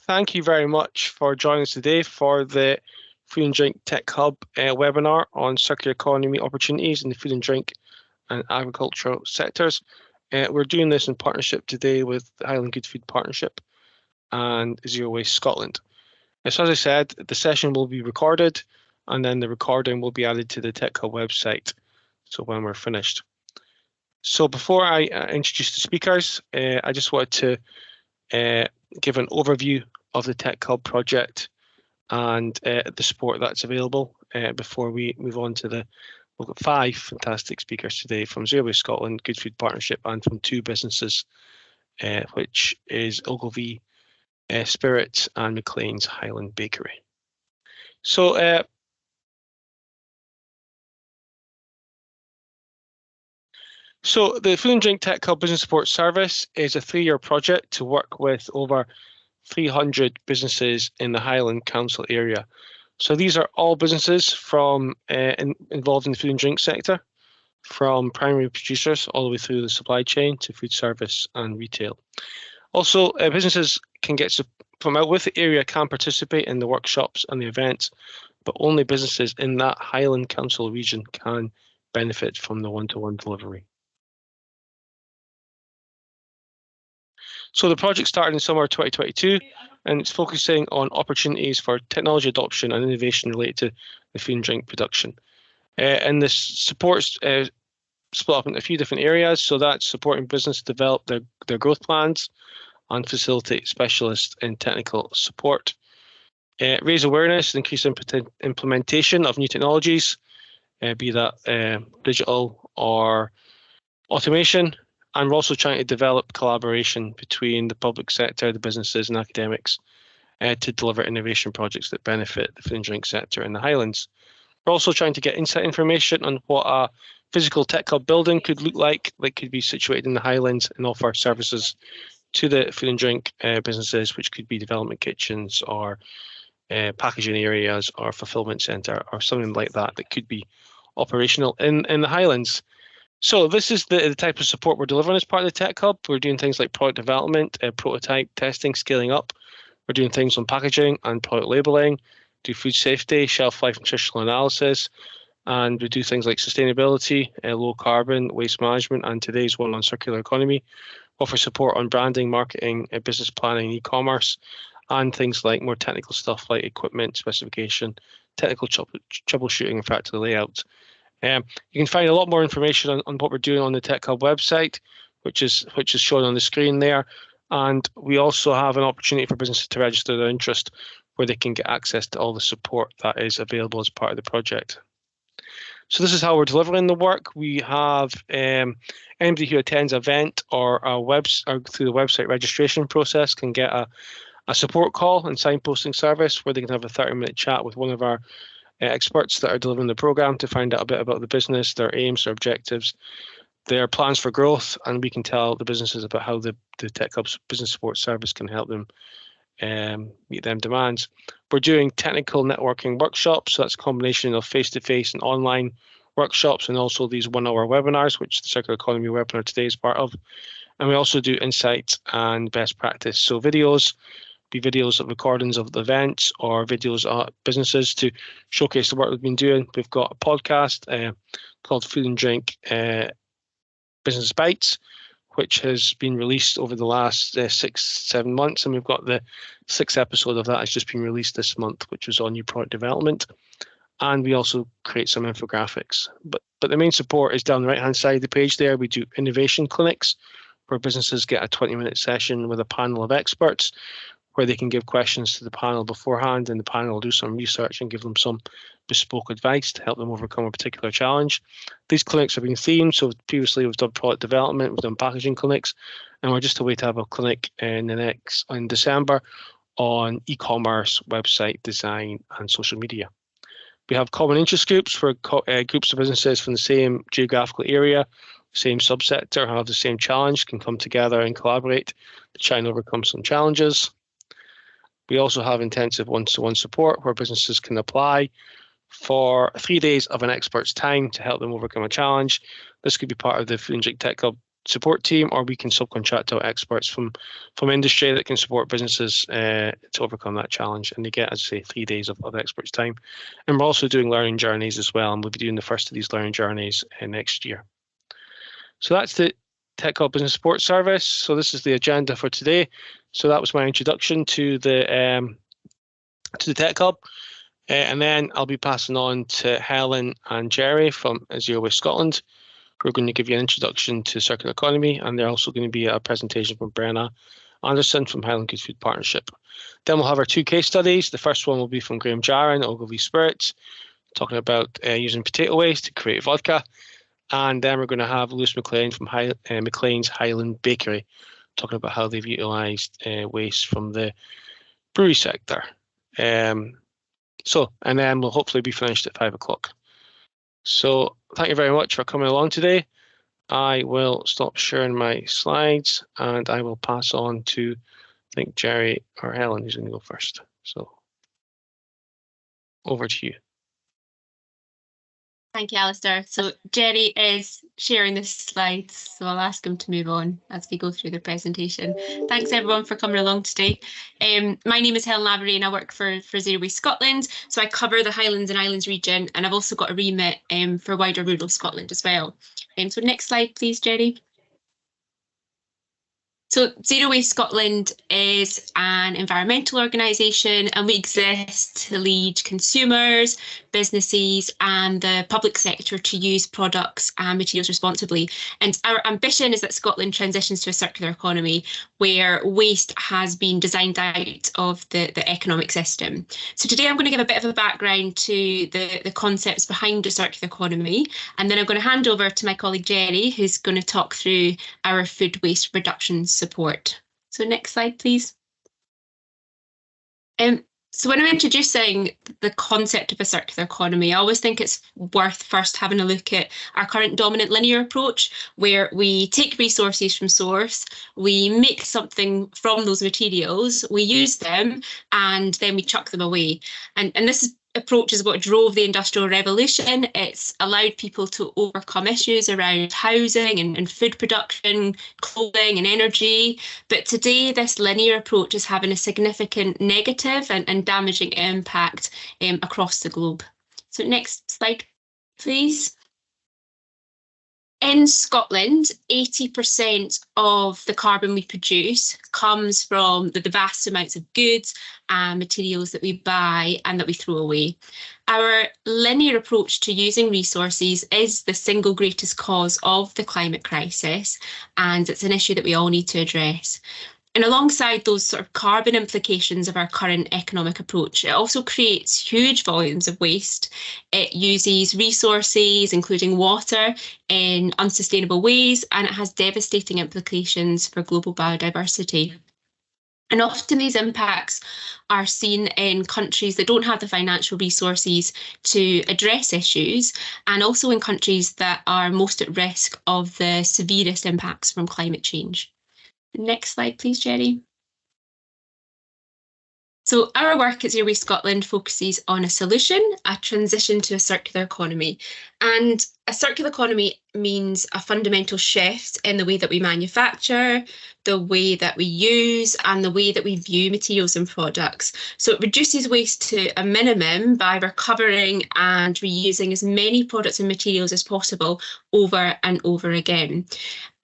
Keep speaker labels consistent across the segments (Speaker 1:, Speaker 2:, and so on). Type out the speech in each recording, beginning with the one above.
Speaker 1: thank you very much for joining us today for the Food and Drink Tech Hub webinar on circular economy opportunities in the food and drink and agricultural sectors. We're doing this in partnership today with the Highland Good Food Partnership and Zero Waste Scotland. So as I said, the session will be recorded and then the recording will be added to the Tech Hub website, so when we're finished. So before I introduce the speakers, I just wanted to give an overview of the Tech Hub project and the support that's available before we move on to we've got 5 fantastic speakers today from Zero Waste Scotland, Good Food Partnership, and from 2 businesses, which is Ogilvy Spirits and Macleans Highland Bakery. So the Food and Drink Tech Hub Business Support Service is a 3-year project to work with over 300 businesses in the Highland Council area. So these are all businesses from involved in the food and drink sector, from primary producers all the way through the supply chain to food service and retail. Also, businesses can get from out with the area can participate in the workshops and the events, but only businesses in that Highland Council region can benefit from the one-to-one delivery. So the project started in summer 2022, and it's focusing on opportunities for technology adoption and innovation related to the food and drink production. And this supports split up into a few different areas. So that's supporting business develop their growth plans and facilitate specialists in technical support. Raise awareness and increase implementation of new technologies, be that digital or automation. And we're also trying to develop collaboration between the public sector, the businesses and academics to deliver innovation projects that benefit the food and drink sector in the Highlands. We're also trying to get inside information on what a physical tech hub building could look like that could be situated in the Highlands and offer services to the food and drink businesses, which could be development kitchens or packaging areas or fulfillment centre or something like that that could be operational in the Highlands. So this is the type of support we're delivering as part of the Tech Hub. We're doing things like product development, prototype testing, scaling up. We're doing things on packaging and product labelling, do food safety, shelf life nutritional analysis, and we do things like sustainability, low carbon, waste management, and today's one on circular economy. Offer support on branding, marketing, business planning, e-commerce, and things like more technical stuff like equipment specification, technical troubleshooting, and factory layout. You can find a lot more information on what we're doing on the Tech Hub website, which is shown on the screen there. And we also have an opportunity for businesses to register their interest where they can get access to all the support that is available as part of the project. So this is how we're delivering the work. We have anybody who attends an event or through the website registration process can get a support call and signposting service where they can have a 30-minute chat with one of our experts that are delivering the program to find out a bit about the business, their aims, their objectives, their plans for growth, and we can tell the businesses about how the Tech Hub's business support service can help them meet them demands. We're doing technical networking workshops, so that's a combination of face-to-face and online workshops, and also these 1-hour webinars, which the Circular Economy webinar today is part of. And we also do insights and best practice, so videos of recordings of the events or videos of businesses to showcase the work we've been doing. We've got a podcast called Food and Drink Business Bites, which has been released over the last 6-7 months, and we've got the 6th episode of that has just been released this month, which was on new product development. And we also create some infographics. But the main support is down the right-hand side of the page there. We do innovation clinics where businesses get a 20-minute session with a panel of experts where they can give questions to the panel beforehand, and the panel will do some research and give them some bespoke advice to help them overcome a particular challenge. These clinics have been themed, so previously we've done product development, we've done packaging clinics, and we're just away to have a clinic in December on e-commerce, website design, and social media. We have common interest groups for groups of businesses from the same geographical area, same subsector, have the same challenge, can come together and collaborate to try and overcome some challenges. We also have intensive one-to-one support where businesses can apply for 3 days of an expert's time to help them overcome a challenge. This could be part of the Food and Drink Tech Hub support team, or we can subcontract out experts from industry that can support businesses to overcome that challenge. And they get, as I say, 3 days of experts' time. And we're also doing learning journeys as well, and we'll be doing the first of these learning journeys next year. So that's the TechHUB Business Support Service. So this is the agenda for today. So that was my introduction to the TechHUB. And then I'll be passing on to Helen and Jerry from Zero Waste Scotland, who are going to give you an introduction to circular economy, and they're also going to be a presentation from Brenna Anderson from Highland Good Food Partnership. Then we'll have our 2 case studies. The first one will be from Graham Jarron, Ogilvy Spirits, talking about using potato waste to create vodka. And then we're going to have Lewis McLean from Macleans Highland Bakery, talking about how they've utilised waste from the brewery sector. And then we'll hopefully be finished at 5 o'clock. So thank you very much for coming along today. I will stop sharing my slides and I will pass on to, I think, Jerry or Helen, who's going to go first. So over to you.
Speaker 2: Thank you, Alistair. So Jerry is sharing the slides, so I'll ask him to move on as we go through the presentation. Thanks everyone for coming along today. My name is Helen Lavery and I work for Zero Waste Scotland. So I cover the Highlands and Islands region, and I've also got a remit for wider rural Scotland as well. So next slide, please, Jerry. So Zero Waste Scotland is an environmental organisation, and we exist to lead consumers, businesses and the public sector to use products and materials responsibly. And our ambition is that Scotland transitions to a circular economy where waste has been designed out of the economic system. So today I'm going to give a bit of a background to the concepts behind the circular economy, and then I'm going to hand over to my colleague Jerry, who's going to talk through our food waste reduction support. So next slide, please. So when I'm introducing the concept of a circular economy, I always think it's worth first having a look at our current dominant linear approach, where we take resources from source, we make something from those materials, we use them, and then we chuck them away. And this approach is what drove the Industrial Revolution. It's allowed people to overcome issues around housing and food production, clothing and energy. But today, this linear approach is having a significant negative and damaging impact across the globe. So next slide, please. In Scotland, 80% of the carbon we produce comes from the vast amounts of goods and materials that we buy and that we throw away. Our linear approach to using resources is the single greatest cause of the climate crisis, and it's an issue that we all need to address. And alongside those sort of carbon implications of our current economic approach, it also creates huge volumes of waste. It uses resources, including water, in unsustainable ways, and it has devastating implications for global biodiversity. And often these impacts are seen in countries that don't have the financial resources to address issues, and also in countries that are most at risk of the severest impacts from climate change. Next slide, please, Jerry. So our work at Zero Waste Scotland focuses on a solution, a transition to a circular economy. And a circular economy means a fundamental shift in the way that we manufacture, the way that we use, and the way that we view materials and products. So it reduces waste to a minimum by recovering and reusing as many products and materials as possible over and over again.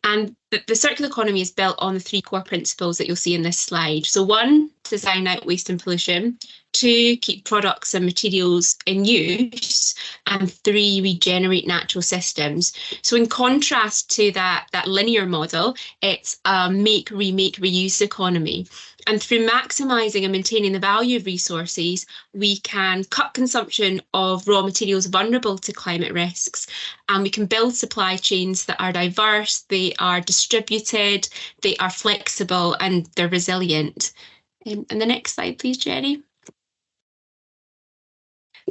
Speaker 2: And the circular economy is built on the 3 core principles that you'll see in this slide. So 1, design out waste and pollution. 2, keep products and materials in use. And 3, regenerate natural systems. So in contrast to that linear model, it's a make, remake, reuse economy. And through maximising and maintaining the value of resources, we can cut consumption of raw materials vulnerable to climate risks, and we can build supply chains that are diverse, they are distributed, they are flexible, and they're resilient. And the next slide, please, Jenny.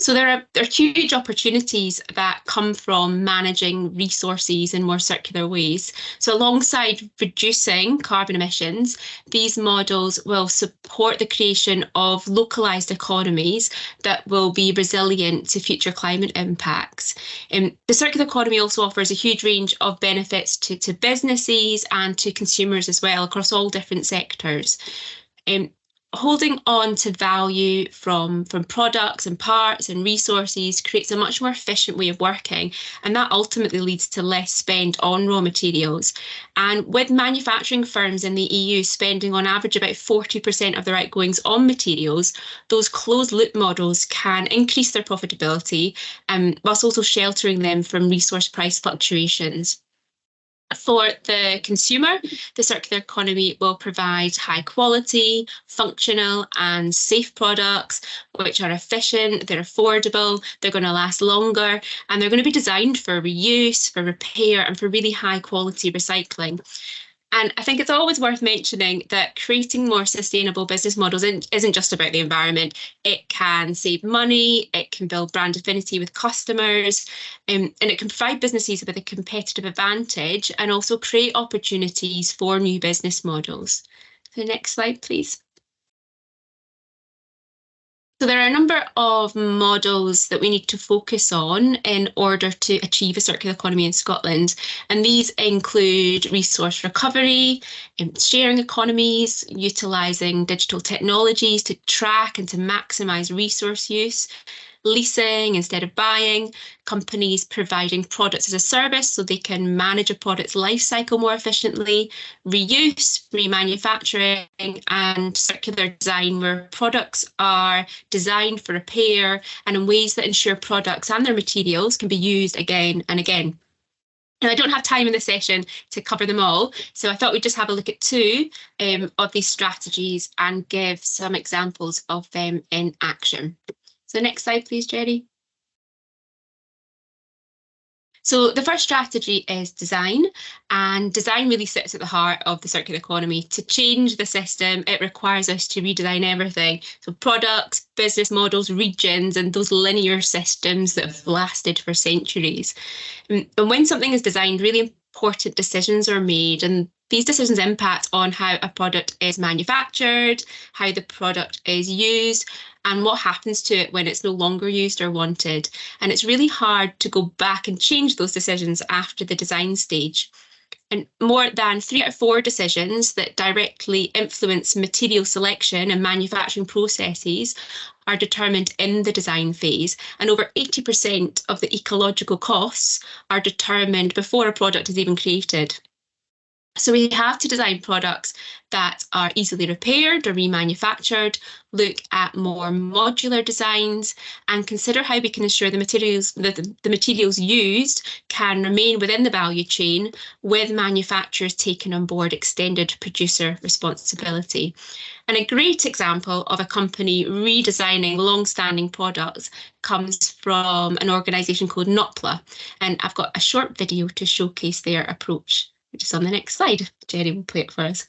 Speaker 2: So there are huge opportunities that come from managing resources in more circular ways. So alongside reducing carbon emissions, these models will support the creation of localised economies that will be resilient to future climate impacts. The circular economy also offers a huge range of benefits to businesses and to consumers as well across all different sectors. Holding on to value from products and parts and resources creates a much more efficient way of working, and that ultimately leads to less spend on raw materials. And with manufacturing firms in the EU spending on average about 40% of their outgoings on materials, those closed loop models can increase their profitability, whilst also sheltering them from resource price fluctuations. For the consumer, the circular economy will provide high quality, functional and safe products which are efficient, they're affordable, they're going to last longer, and they're going to be designed for reuse, for repair, and for really high quality recycling. And I think it's always worth mentioning that creating more sustainable business models isn't just about the environment. It can save money, it can build brand affinity with customers, and it can provide businesses with a competitive advantage and also create opportunities for new business models. So next slide, please. So there are a number of models that we need to focus on in order to achieve a circular economy in Scotland. And these include resource recovery, sharing economies, utilising digital technologies to track and to maximise resource use, leasing instead of buying, companies providing products as a service so they can manage a product's life cycle more efficiently, reuse, remanufacturing, and circular design where products are designed for repair and in ways that ensure products and their materials can be used again and again. And I don't have time in this session to cover them all, so I thought we'd just have a look at two of these strategies and give some examples of them in action. So next slide, please, Jerry. So the first strategy is design, and design really sits at the heart of the circular economy. To change the system, it requires us to redesign everything. So products, business models, regions, and those linear systems that have lasted for centuries. And when something is designed, really important decisions are made, and these decisions impact on how a product is manufactured, how the product is used, and what happens to it when it's no longer used or wanted. And it's really hard to go back and change those decisions after the design stage. And more than 3 out of 4 decisions that directly influence material selection and manufacturing processes are determined in the design phase. And over 80% of the ecological costs are determined before a product is even created. So we have to design products that are easily repaired or remanufactured, look at more modular designs, and consider how we can ensure the materials used can remain within the value chain, with manufacturers taking on board extended producer responsibility. And a great example of a company redesigning long-standing products comes from an organisation called NOPLA, and I've got a short video to showcase their approach, which is on the next slide. Jerry will play it for us.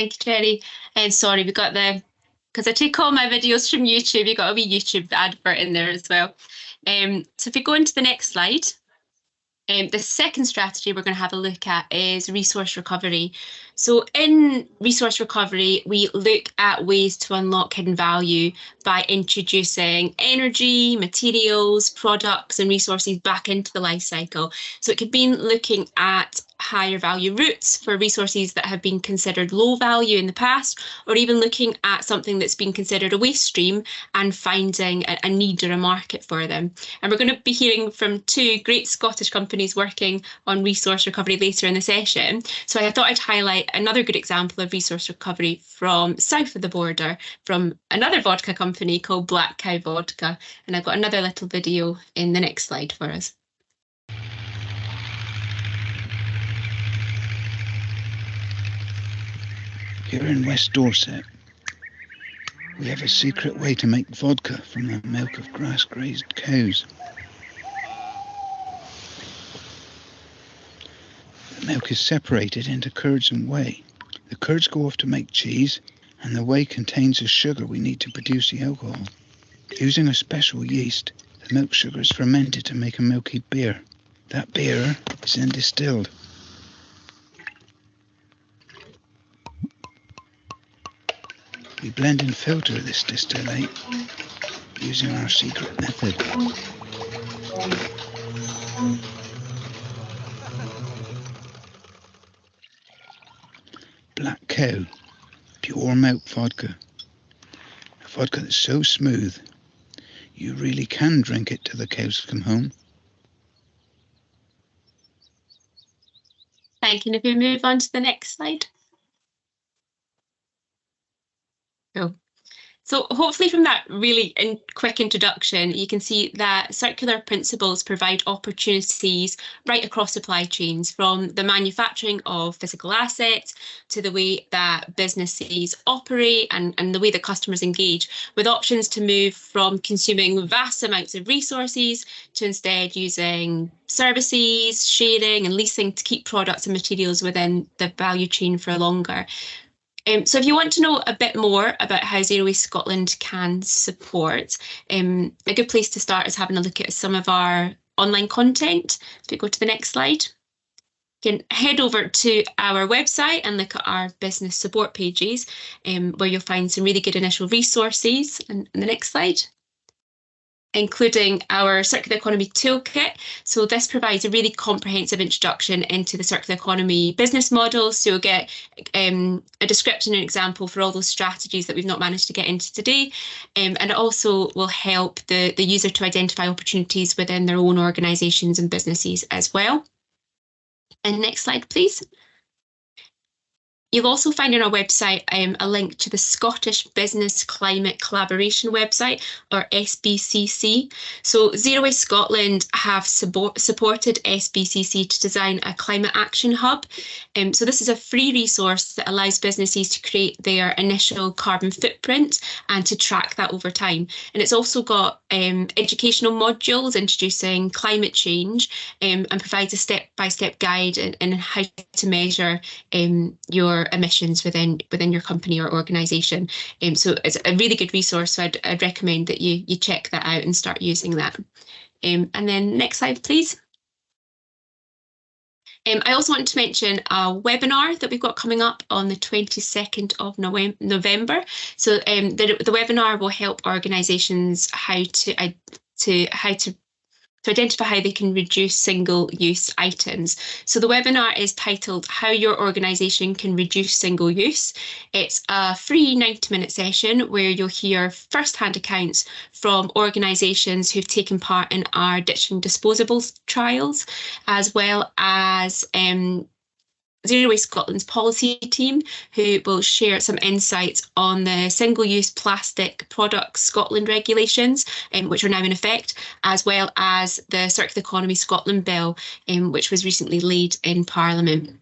Speaker 2: Thank you, Jenny. And sorry, we got because I take all my videos from YouTube, you got a wee YouTube advert in there as well. So if we go into the next slide, the second strategy we're going to have a look at is resource recovery. So in resource recovery, we look at ways to unlock hidden value by introducing energy, materials, products and resources back into the life cycle. So it could be looking at higher value routes for resources that have been considered low value in the past, or even looking at something that's been considered a waste stream and finding a need or a market for them. And we're going to be hearing from two great Scottish companies working on resource recovery later in the session. So I thought I'd highlight another good example of resource recovery from south of the border, from another vodka company called Black Cow Vodka. And I've got another little video in the next slide for us.
Speaker 3: Here in West Dorset, we have a secret way to make vodka from the milk of grass-grazed cows. The milk is separated into curds and whey. The curds go off to make cheese, and the whey contains the sugar we need to produce the alcohol. Using a special yeast, the milk sugar is fermented to make a milky beer. That beer is then distilled. We blend and filter this distillate using our secret method. Black Cow, pure milk vodka. A vodka that's so smooth, you really can drink it till the cows come home.
Speaker 2: Thank you. And if we move on to the next slide. Cool. So hopefully from that really quick introduction, you can see that circular principles provide opportunities right across supply chains, from the manufacturing of physical assets to the way that businesses operate and the way that customers engage, with options to move from consuming vast amounts of resources to instead using services, sharing and leasing to keep products and materials within the value chain for longer. So if you want to know a bit more about how Zero Waste Scotland can support, a good place to start is having a look at some of our online content. If we go to the next slide, you can head over to our website and look at our business support pages, where you'll find some really good initial resources. And the next slide, including our Circular Economy Toolkit. So this provides a really comprehensive introduction into the circular economy business models. So you'll get a description and example for all those strategies that we've not managed to get into today. And it also will help the user to identify opportunities within their own organisations and businesses as well. And next slide, please. You'll also find on our website a link to the Scottish Business Climate Collaboration website, or SBCC. So Zero Waste Scotland have supported SBCC to design a climate action hub. So this is a free resource that allows businesses to create their initial carbon footprint and to track that over time. And it's also got educational modules introducing climate change and provides a step-by-step guide in how to measure your emissions within your company or organisation. So it's a really good resource. So I'd recommend that you check that out and start using that. And then next slide, please. I also want to mention a webinar that we've got coming up on the 22nd of November. So the webinar will help organisations how to identify how they can reduce single-use items. So the webinar is titled How Your Organisation Can Reduce Single Use. It's a free 90-minute session where you'll hear first-hand accounts from organisations who've taken part in our ditching disposables trials, as well as Zero Waste Scotland's policy team, who will share some insights on the single-use plastic products Scotland regulations, which are now in effect, as well as the Circular Economy Scotland Bill, which was recently laid in Parliament.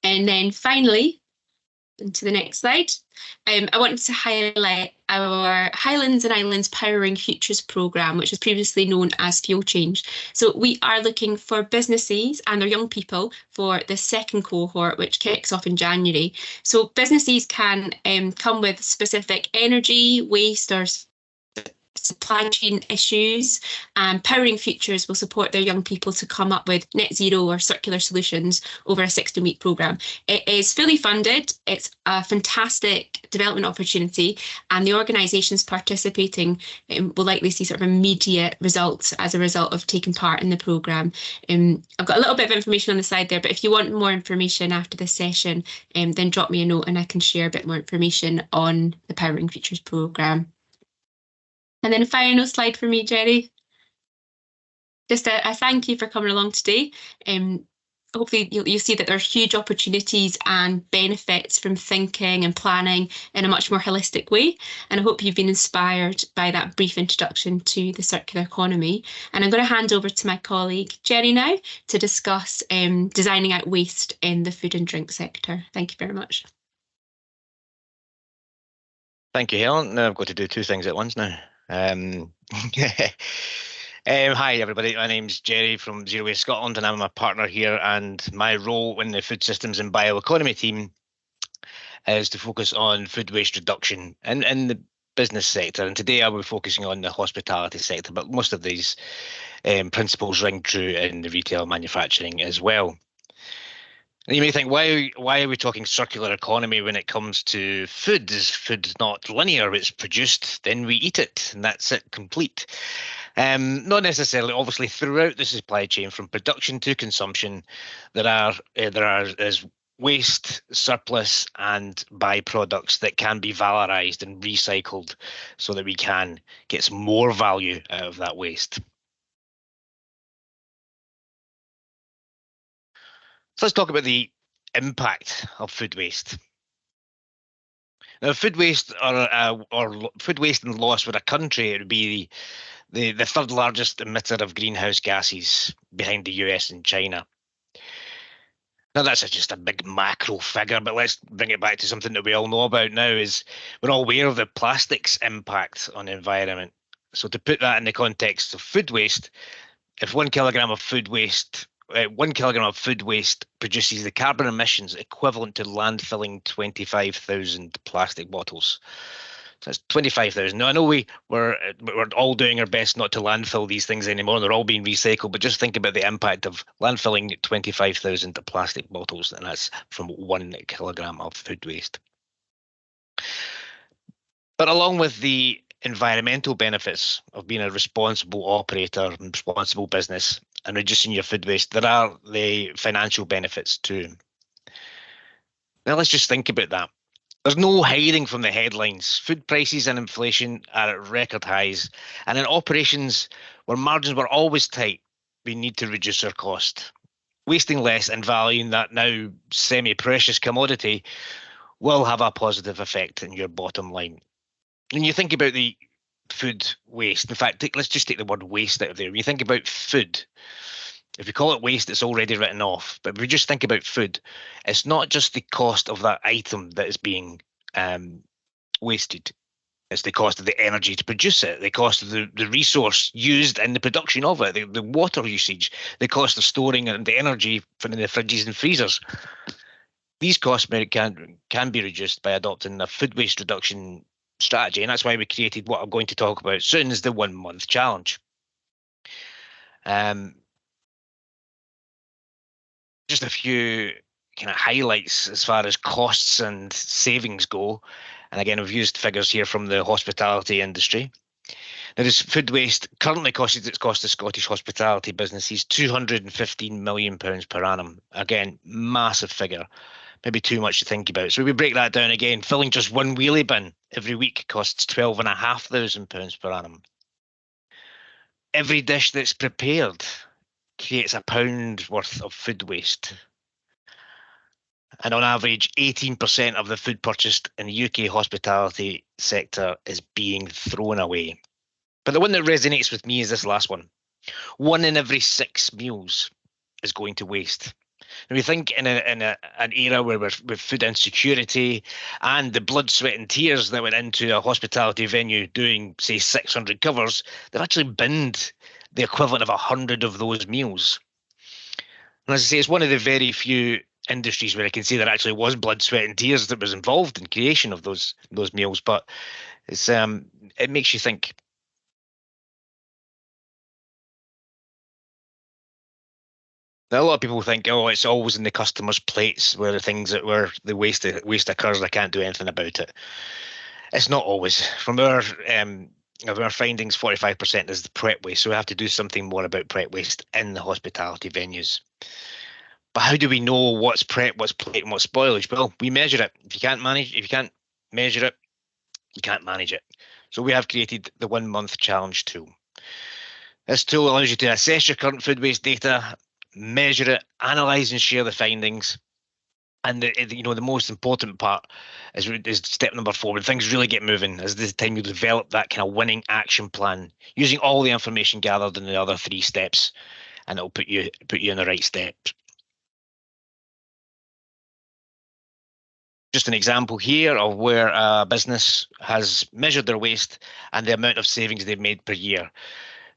Speaker 2: And then finally, into the next slide. I wanted to highlight our Highlands and Islands Powering Futures programme, which was previously known as Fuel Change. So we are looking for businesses and their young people for the second cohort, which kicks off in January. So businesses can come with specific energy, waste or supply chain issues, and Powering Futures will support their young people to come up with net zero or circular solutions over a 16-week programme. It is fully funded, it's a fantastic development opportunity, and the organisations participating will likely see sort of immediate results as a result of taking part in the programme. I've got a little bit of information on the side there, but if you want more information after this session, then drop me a note and I can share a bit more information on the Powering Futures programme. And then a final slide for me, Jerry. Just a thank you for coming along today. Hopefully you'll see that there are huge opportunities and benefits from thinking and planning in a much more holistic way. And I hope you've been inspired by that brief introduction to the circular economy. And I'm going to hand over to my colleague, Jerry, now to discuss designing out waste in the food and drink sector. Thank you very much.
Speaker 4: Thank you, Helen. Now I've got to do two things at once now. Hi everybody, my name's Jerry from Zero Waste Scotland and I'm a partner here, and my role in the food systems and bioeconomy team is to focus on food waste reduction in the business sector, and today I'll be focusing on the hospitality sector, but most of these principles ring true in the retail manufacturing as well. And you may think, why are we talking circular economy when it comes to food? Is food not linear? It's produced, then we eat it, and that's it, complete. Not necessarily. Obviously, throughout the supply chain, from production to consumption, there is waste, surplus, and byproducts that can be valorized and recycled, so that we can get some more value out of that waste. So let's talk about the impact of food waste. Now, food waste or food waste and loss with a country, it would be the third largest emitter of greenhouse gases behind the US and China. Now that's just a big macro figure, but let's bring it back to something that we all know about now. Is we're all aware of the plastics impact on the environment. So to put that in the context of food waste, if 1 kilogram of food waste 1 kilogram of food waste produces the carbon emissions equivalent to landfilling 25,000 plastic bottles. So that's 25,000. Now, I know we're all doing our best not to landfill these things anymore. They're all being recycled, but just think about the impact of landfilling 25,000 plastic bottles, and that's from 1 kilogram of food waste. But along with the environmental benefits of being a responsible operator and responsible business and reducing your food waste, there are the financial benefits too. Now let's just think about that. There's no hiding from the headlines. Food prices and inflation are at record highs, and in operations where margins were always tight, we need to reduce our cost. Wasting less and valuing that now semi-precious commodity will have a positive effect in your bottom line. When you think about the food waste, in fact, let's just take the word waste out of there. When you think about food, if we call it waste, it's already written off. But if we just think about food, it's not just the cost of that item that is being wasted. It's the cost of the energy to produce it, the cost of the resource used in the production of it, the water usage, the cost of storing and the energy from the fridges and freezers. These costs can be reduced by adopting a food waste reduction strategy, and that's why we created what I'm going to talk about soon is the 1 month challenge. Just a few kind of highlights as far as costs and savings go, and again we've used figures here from the hospitality industry. Now, this food waste currently cost the Scottish hospitality businesses £215 million per annum. Again, massive figure. Maybe too much to think about. So we break that down again. Filling just one wheelie bin every week costs £12,500 per annum. Every dish that's prepared creates £1 worth of food waste. And on average, 18% of the food purchased in the UK hospitality sector is being thrown away. But the one that resonates with me is this last one. 1 in every 6 meals is going to waste. And we think in an era where we're with food insecurity and the blood, sweat and tears that went into a hospitality venue doing, say, 600 covers, they've actually binned the equivalent of 100 of those meals. And as I say, it's one of the very few industries where I can say there actually was blood, sweat and tears that was involved in creation of those meals. But it's it makes you think. Now, a lot of people think, oh, it's always in the customer's plates where the waste occurs. I can't do anything about it. It's not always. From our findings, 45% is the prep waste. So we have to do something more about prep waste in the hospitality venues. But how do we know what's prep, what's plate, and what's spoilage? Well, we measure it. If you can't measure it, you can't manage it. So we have created the 1 month challenge tool. This tool allows you to assess your current food waste data, measure it, analyze and share the findings. And the most important part is step number 4. When things really get moving, is the time you develop that kind of winning action plan using all the information gathered in the other 3 steps, and it'll put you in the right steps. Just an example here of where a business has measured their waste and the amount of savings they've made per year.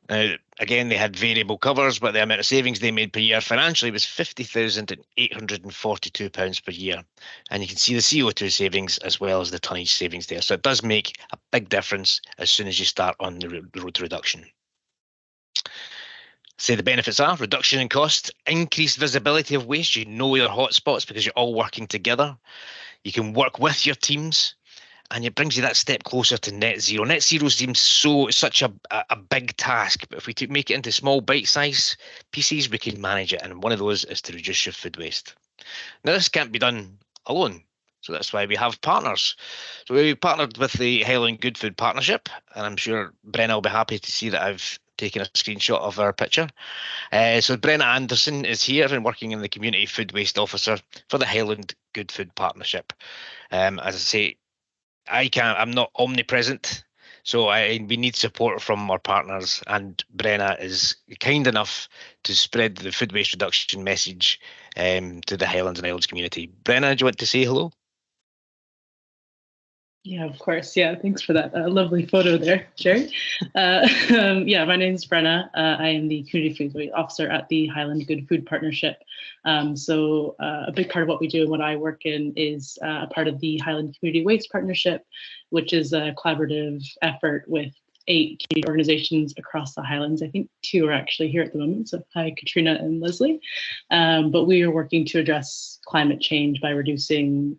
Speaker 4: Now, again, they had variable covers, but the amount of savings they made per year financially was £50,842 per year. And you can see the CO2 savings as well as the tonnage savings there. So it does make a big difference as soon as you start on the road to reduction. Say the benefits are reduction in cost, increased visibility of waste. You know your hotspots because you're all working together. You can work with your teams, and it brings you that step closer to net zero. Net zero seems such a big task, but if we make it into small bite-sized pieces, we can manage it. And one of those is to reduce your food waste. Now, this can't be done alone, so that's why we have partners. So we partnered with the Highland Good Food Partnership, and I'm sure Brenna will be happy to see that I've taken a screenshot of our picture. So Brenna Anderson is here and working in the Community Food Waste Officer for the Highland Good Food Partnership. As I say, I'm not omnipresent, so we need support from our partners, and Brenna is kind enough to spread the food waste reduction message to the Highlands and Islands community. Brenna, do you want to say hello?
Speaker 5: Yeah, of course. Yeah, thanks for that lovely photo there, Jerry. Yeah, my name is Brenna. I am the Community Food Waste Officer at the Highland Good Food Partnership. So a big part of what we do and what I work in is a part of the Highland Community Waste Partnership, which is a collaborative effort with 8 community organizations across the Highlands. I think 2 are actually here at the moment. So hi, Katrina and Leslie. But we are working to address climate change by reducing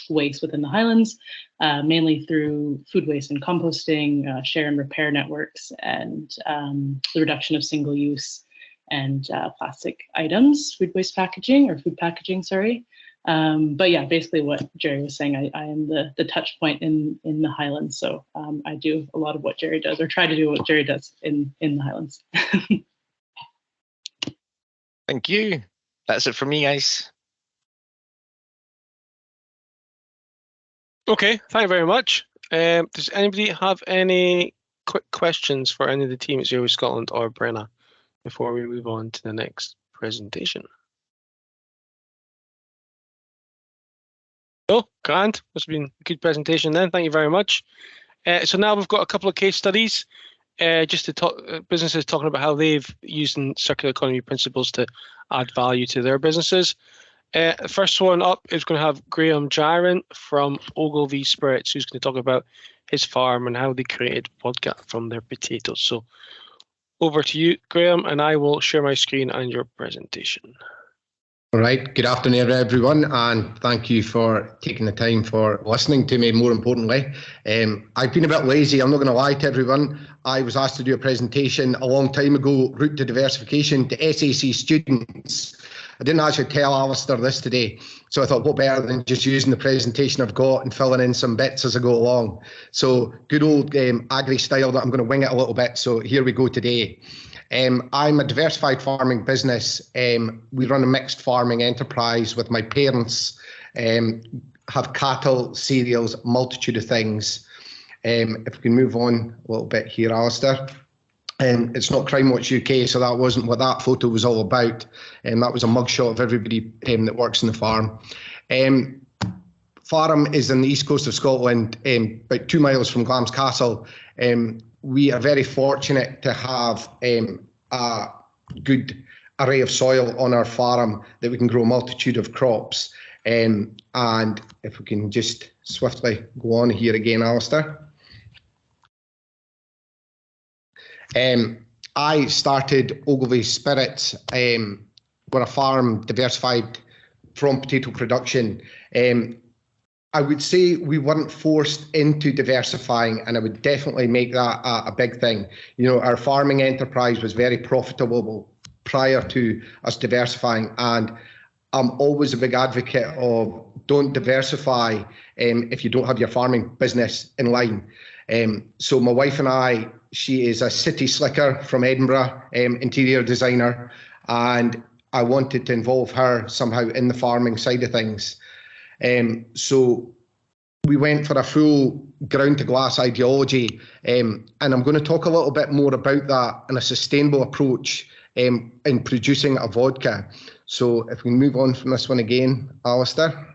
Speaker 5: waste within the Highlands, mainly through food waste and composting, share and repair networks, and the reduction of single-use and plastic items, food packaging, sorry. But yeah, basically what Jerry was saying, I am the touch point in the Highlands. So I do a lot of what Jerry does, or try to do what Jerry does in the Highlands.
Speaker 4: Thank you. That's it for me, guys.
Speaker 1: Okay, thank you very much. Does anybody have any quick questions for any of the team at Zero Waste Scotland or Brenna before we move on to the next presentation? Oh, grand. This has been a good presentation then. Thank you very much. So now we've got a couple of case studies just to talk, businesses talking about how they've used circular economy principles to add value to their businesses. The first one up is going to have Graham Gyron from Ogilvy Spirits, who's going to talk about his farm and how they created vodka from their potatoes. So over to you, Graham, and I will share my screen and your presentation.
Speaker 6: All right, good afternoon, everyone, and thank you for taking the time for listening to me, more importantly. I've been a bit lazy, I'm not going to lie to everyone. I was asked to do a presentation a long time ago, Route to Diversification, to SAC students. I didn't actually tell Alistair this today, so I thought, what better than just using the presentation I've got and filling in some bits as I go along. So good old agri style that I'm going to wing it a little bit, so here we go today. I'm a diversified farming business. We run a mixed farming enterprise with my parents, have cattle, cereals, multitude of things. If we can move on a little bit here, Alistair. It's not Crime Watch UK, so that wasn't what that photo was all about. That was a mugshot of everybody that works in the farm. Farm is on the east coast of Scotland, about 2 miles from Glamis Castle. We are very fortunate to have a good array of soil on our farm that we can grow a multitude of crops. And if we can just swiftly go on here again, Alistair. I started Ogilvy Spirits when a farm diversified from potato production. I would say we weren't forced into diversifying, and I would definitely make that a big thing. You know, our farming enterprise was very profitable prior to us diversifying, and I'm always a big advocate of don't diversify if you don't have your farming business in line. So my wife and I, she is a city slicker from Edinburgh, interior designer, and I wanted to involve her somehow in the farming side of things. So we went for a full ground to glass ideology, and I'm going to talk a little bit more about that and a sustainable approach in producing a vodka. So if we move on from this one again, Alistair.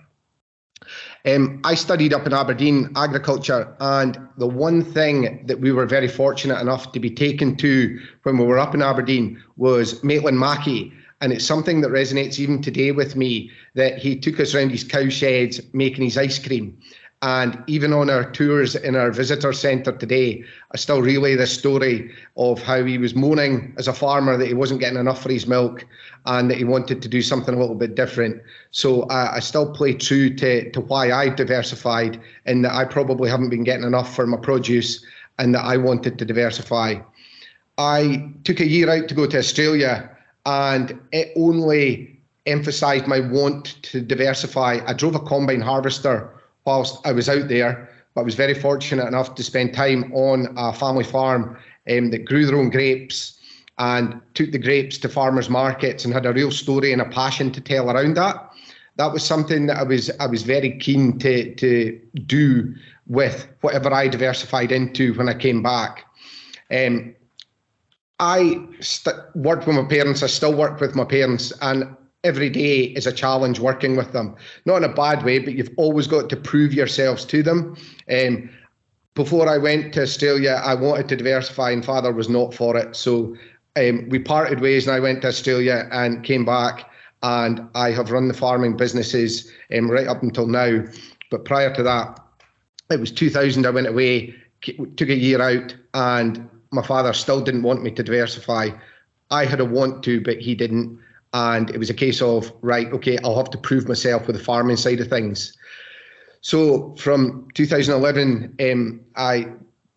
Speaker 6: I studied up in Aberdeen agriculture, and the one thing that we were very fortunate enough to be taken to when we were up in Aberdeen was Maitland Mackey. And it's something that resonates even today with me, that he took us around his cow sheds making his ice cream. And even on our tours in our visitor centre today, I still relay this story of how he was moaning as a farmer that he wasn't getting enough for his milk and that he wanted to do something a little bit different. So I still play true to why I diversified, and that I probably haven't been getting enough for my produce and that I wanted to diversify. I took a year out to go to Australia, and it only emphasised my want to diversify. I drove a combine harvester whilst I was out there, but I was very fortunate enough to spend time on a family farm that grew their own grapes and took the grapes to farmers markets and had a real story and a passion to tell around that. That was something that I was very keen to do with whatever I diversified into when I came back. I worked with my parents, I still work with my parents, and every day is a challenge working with them. Not in a bad way, but you've always got to prove yourselves to them. Before I went to Australia, I wanted to diversify, and Father was not for it. So we parted ways, and I went to Australia and came back, and I have run the farming businesses right up until now. But prior to that, it was 2000, I went away, took a year out, and my father still didn't want me to diversify. I had a want to, but he didn't. And it was a case of, right, okay, I'll have to prove myself with the farming side of things. So from 2011, I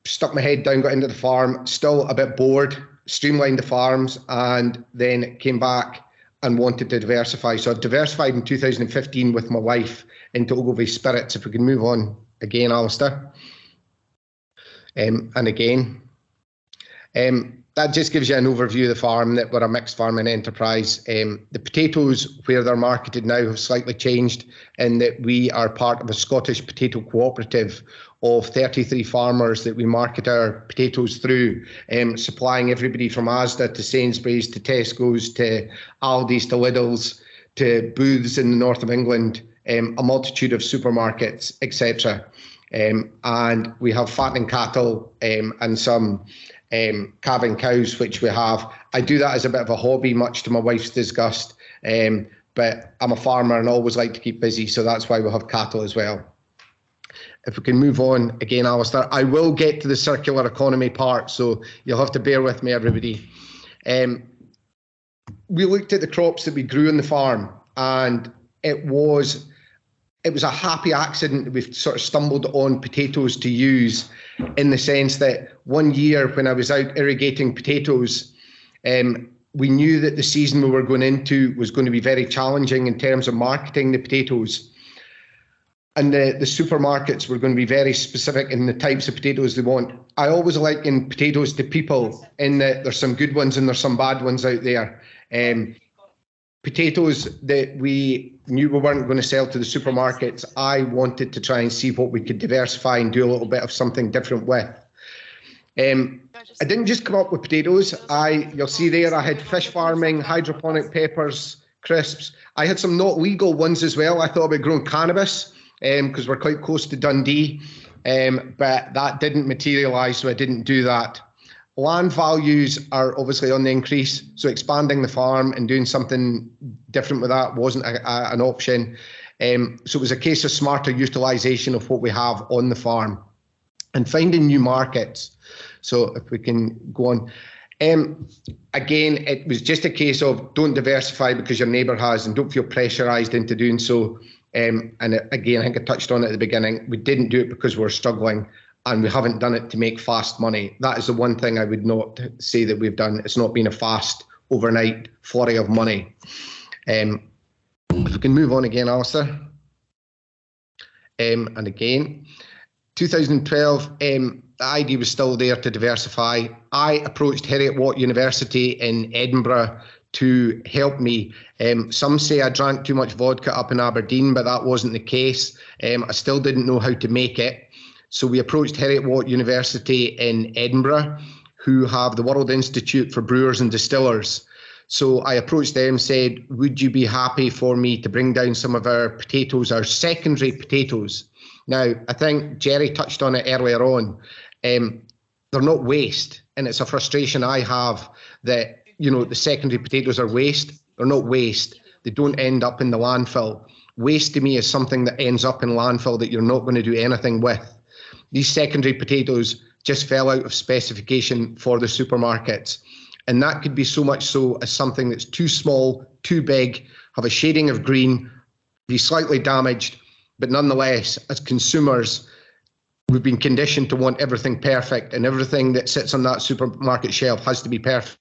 Speaker 6: stuck my head down, got into the farm, still a bit bored, streamlined the farms, and then came back and wanted to diversify. So I've diversified in 2015 with my wife into Ogilvy Spirits. If we can move on again, Alistair. And again. That just gives you an overview of the farm, that we're a mixed farming enterprise. The potatoes, where they're marketed now, have slightly changed in that we are part of a Scottish potato cooperative of 33 farmers that we market our potatoes through, supplying everybody from Asda to Sainsbury's to Tesco's to Aldi's to Lidl's to Booths in the north of England, a multitude of supermarkets, etc. And we have fattening cattle and some calving cows, which we have. I do that as a bit of a hobby, much to my wife's disgust, but I'm a farmer and always like to keep busy, so that's why we have cattle as well. If we can move on again, Alistair, I will get to the circular economy part, so you'll have to bear with me, everybody. We looked at the crops that we grew on the farm, and it was a happy accident that we've sort of stumbled on potatoes to use, in the sense that one year when I was out irrigating potatoes, we knew that the season we were going into was going to be very challenging in terms of marketing the potatoes. And the supermarkets were going to be very specific in the types of potatoes they want. I always liken potatoes to people, in that there's some good ones and there's some bad ones out there. Potatoes that we knew we weren't going to sell to the supermarkets, I wanted to try and see what we could diversify and do a little bit of something different with. I didn't just come up with potatoes. You'll see there, I had fish farming, hydroponic peppers, crisps. I had some not legal ones as well. I thought about growing cannabis because we're quite close to Dundee, but that didn't materialise, so I didn't do that. Land values are obviously on the increase, so expanding the farm and doing something different with that wasn't an option. So it was a case of smarter utilisation of what we have on the farm and finding new markets. So if we can go on. Again, it was just a case of don't diversify because your neighbour has, and don't feel pressurised into doing so. And again, I think I touched on it at the beginning. We didn't do it because we're struggling, and we haven't done it to make fast money. That is the one thing I would not say that we've done. It's not been a fast overnight flurry of money. If we can move on again, Alistair. And again, 2012, the idea was still there to diversify. I approached Heriot-Watt University in Edinburgh to help me. Some say I drank too much vodka up in Aberdeen, but that wasn't the case. I still didn't know how to make it. So we approached Heriot-Watt University in Edinburgh, who have the World Institute for Brewers and Distillers. So I approached them, said, would you be happy for me to bring down some of our potatoes, our secondary potatoes? Now, I think Jerry touched on it earlier on. They're not waste, and it's a frustration I have that, the secondary potatoes are waste. They're not waste. They don't end up in the landfill. Waste to me is something that ends up in landfill that you're not going to do anything with. These secondary potatoes just fell out of specification for the supermarkets. And that could be so much so as something that's too small, too big, have a shading of green, be slightly damaged, but nonetheless, as consumers, we've been conditioned to want everything perfect, and everything that sits on that supermarket shelf has to be perfect.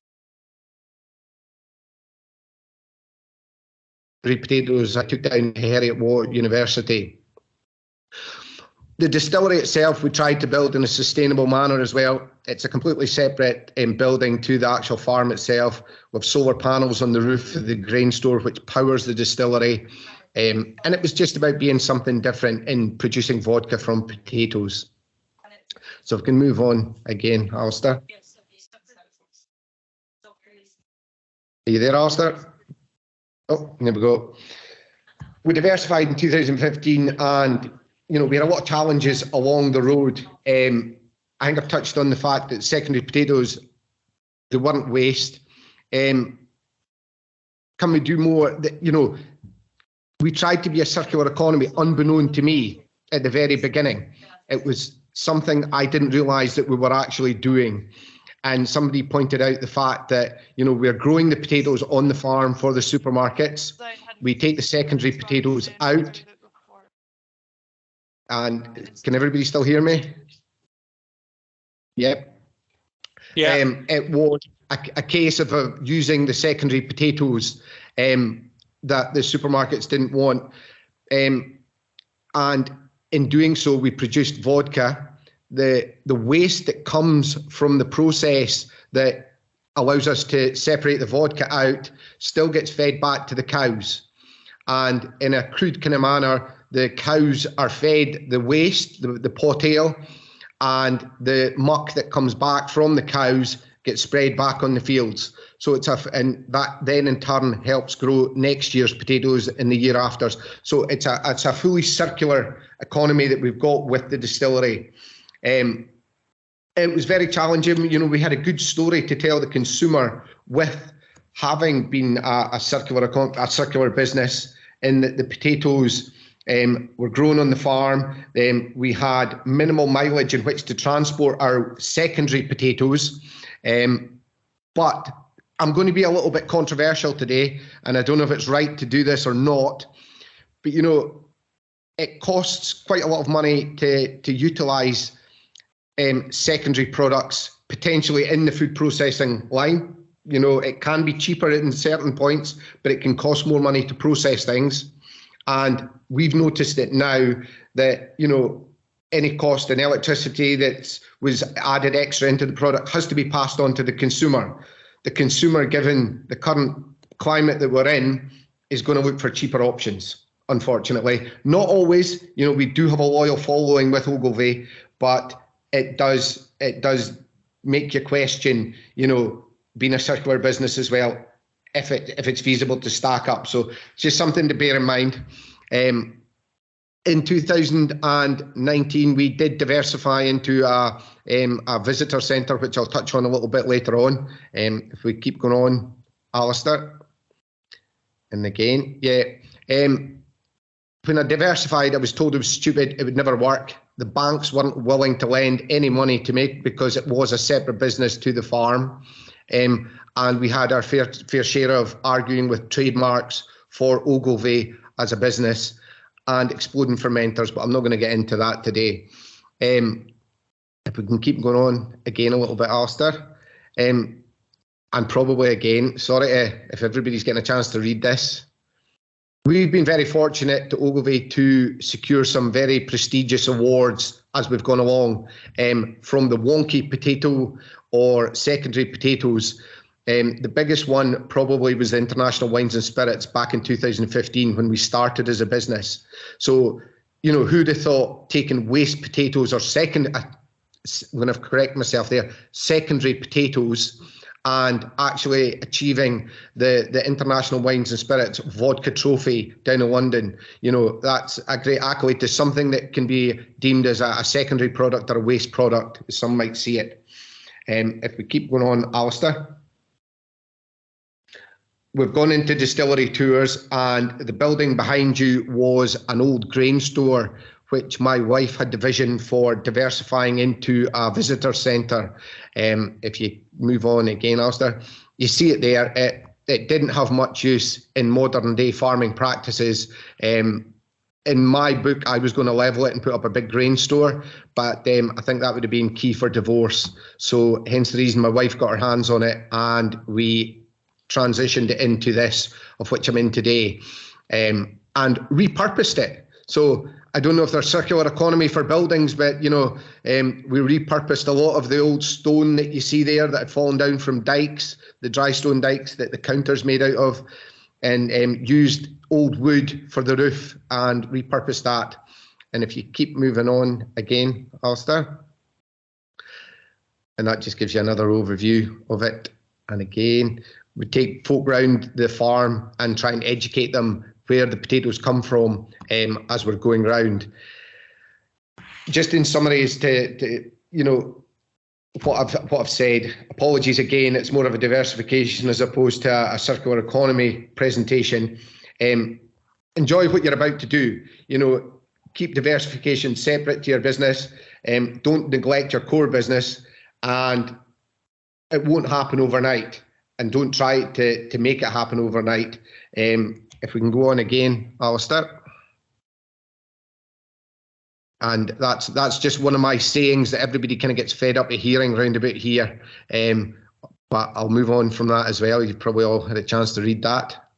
Speaker 6: Potatoes I took down to Heriot-Watt University. The distillery itself, we tried to build in a sustainable manner as well. It's a completely separate building to the actual farm itself, with solar panels on the roof of the grain store, which powers the distillery. And it was just about being something different in producing vodka from potatoes. So if we can move on again, Alistair. Are you there, Alistair? Oh, there we go. We diversified in 2015, and we had a lot of challenges along the road. I think I've touched on the fact that secondary potatoes, they weren't waste. Can we do more? We tried to be a circular economy, unbeknown to me at the very beginning. It was something I didn't realise that we were actually doing. And somebody pointed out the fact that, we're growing the potatoes on the farm for the supermarkets. We take the secondary potatoes out. And can everybody still hear me? Yep. Yeah. It was a case of using the secondary potatoes that the supermarkets didn't want. And in doing so, we produced vodka. The waste that comes from the process that allows us to separate the vodka out still gets fed back to the cows. And in a crude kind of manner, the cows are fed the waste, the pot ale, and the muck that comes back from the cows gets spread back on the fields. So and that then in turn helps grow next year's potatoes and the year after. So it's a fully circular economy that we've got with the distillery. It was very challenging. We had a good story to tell the consumer with having been a circular business, in that the potatoes were grown on the farm. We had minimal mileage in which to transport our secondary potatoes. But I'm going to be a little bit controversial today, and I don't know if it's right to do this or not, but it costs quite a lot of money to utilise secondary products potentially in the food processing line. It can be cheaper in certain points, but it can cost more money to process things. And we've noticed it now that, any cost in electricity that was added extra into the product has to be passed on to the consumer. The consumer, given the current climate that we're in, is going to look for cheaper options, unfortunately. Not always. We do have a loyal following with Ogilvy, but it does make you question, being a circular business as well, if it's feasible to stack up. So just something to bear in mind. In 2019, we did diversify into a visitor centre, which I'll touch on a little bit later on. If we keep going on, Alistair. And again, when I diversified, I was told it was stupid, it would never work. The banks weren't willing to lend any money to me because it was a separate business to the farm. And we had our fair share of arguing with trademarks for Ogilvy as a business and exploding fermenters, but I'm not going to get into that today. If we can keep going on again a little bit, Alistair. And probably again, sorry if everybody's getting a chance to read this. We've been very fortunate to Ogilvy to secure some very prestigious awards as we've gone along, from the wonky potato or secondary potatoes. The biggest one probably was the International Wines and Spirits back in 2015 when we started as a business. So, who'd have thought taking waste potatoes or I'm going to correct myself there, secondary potatoes, and actually achieving the International Wines and Spirits vodka trophy down in London. That's a great accolade to something that can be deemed as a secondary product or a waste product, as some might see it. If we keep going on, Alistair. We've gone into distillery tours, and the building behind you was an old grain store, which my wife had the vision for diversifying into a visitor centre. If you move on again, Alistair, you see it there. It didn't have much use in modern day farming practices. In my book, I was going to level it and put up a big grain store, but I think that would have been key for divorce. So hence the reason my wife got her hands on it, and we transitioned it into this, of which I'm in today, and repurposed it. So I don't know if there's circular economy for buildings, but we repurposed a lot of the old stone that you see there that had fallen down from dikes, the dry stone dikes that the counter's made out of, and used old wood for the roof and repurposed that. And if you keep moving on again, Alistair, and that just gives you another overview of it. And again, we take folk round the farm and try and educate them where the potatoes come from as we're going round. Just in summary as to what I've said, apologies again, it's more of a diversification as opposed to a circular economy presentation. Enjoy what you're about to do. Keep diversification separate to your business. Don't neglect your core business, and it won't happen overnight. And don't try to make it happen overnight. If we can go on again, Alistair. And that's just one of my sayings that everybody kind of gets fed up of hearing round about here. But I'll move on from that as well. You've probably all had a chance to read that.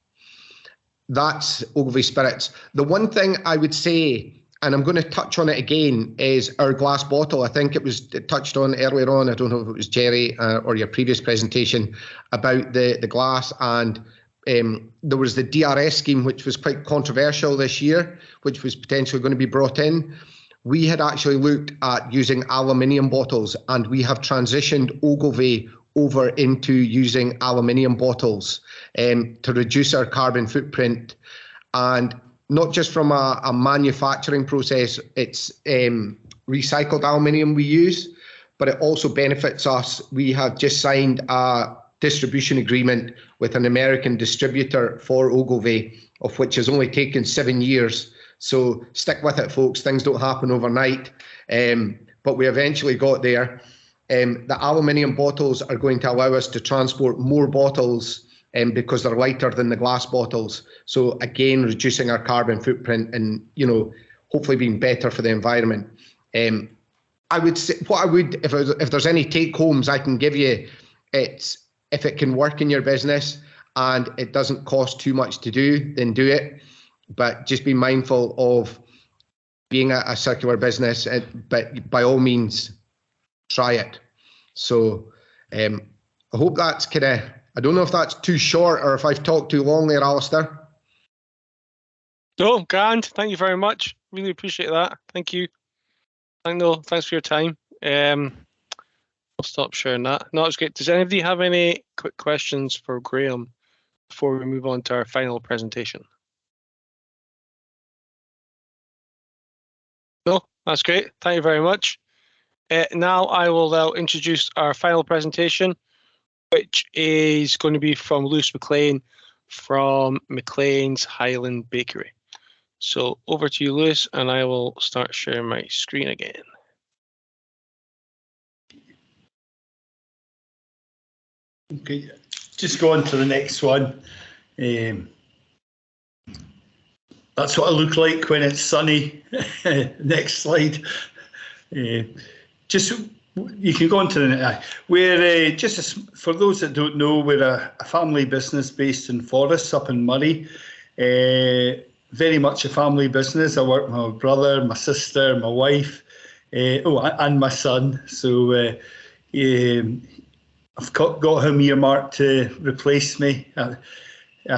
Speaker 6: That's Ogilvy Spirits. The one thing I would say, and I'm going to touch on it again, is our glass bottle. I think it was touched on earlier on. I don't know if it was Jerry or your previous presentation about the glass. And there was the DRS scheme, which was quite controversial this year, which was potentially going to be brought in. We had actually looked at using aluminium bottles, and we have transitioned Ogilvy over into using aluminium bottles to reduce our carbon footprint. And not just from a manufacturing process, it's recycled aluminium we use, but it also benefits us. We have just signed a distribution agreement with an American distributor for Ogilvy, of which has only taken 7 years. So stick with it, folks. Things don't happen overnight, but we eventually got there. The aluminium bottles are going to allow us to transport more bottles because they're lighter than the glass bottles. So again, reducing our carbon footprint and, hopefully being better for the environment. I would say, if there's any take homes I can give you, it's if it can work in your business and it doesn't cost too much to do, then do it. But just be mindful of being a circular business, but by all means, try it. So I hope that's I don't know if that's too short or if I've talked too long there, Alistair.
Speaker 1: No, grand. Thank you very much. Really appreciate that. Thank you. Thanks for your time. I'll stop sharing that. No, it's great. Does anybody have any quick questions for Graham before we move on to our final presentation? No, that's great. Thank you very much. Now I will now introduce our final presentation, which is going to be from Lewis McLean from Macleans Highland Bakery. So over to you, Lewis, and I will start sharing my screen again.
Speaker 7: Okay, just go on to the next one. That's what I look like when it's sunny. Next slide. Just you can go on to the next. We're for those that don't know, we're a family business based in Forres up in Murray. Very much a family business. I work with my brother, my sister, my wife, and my son. So I've got him earmarked to replace me. I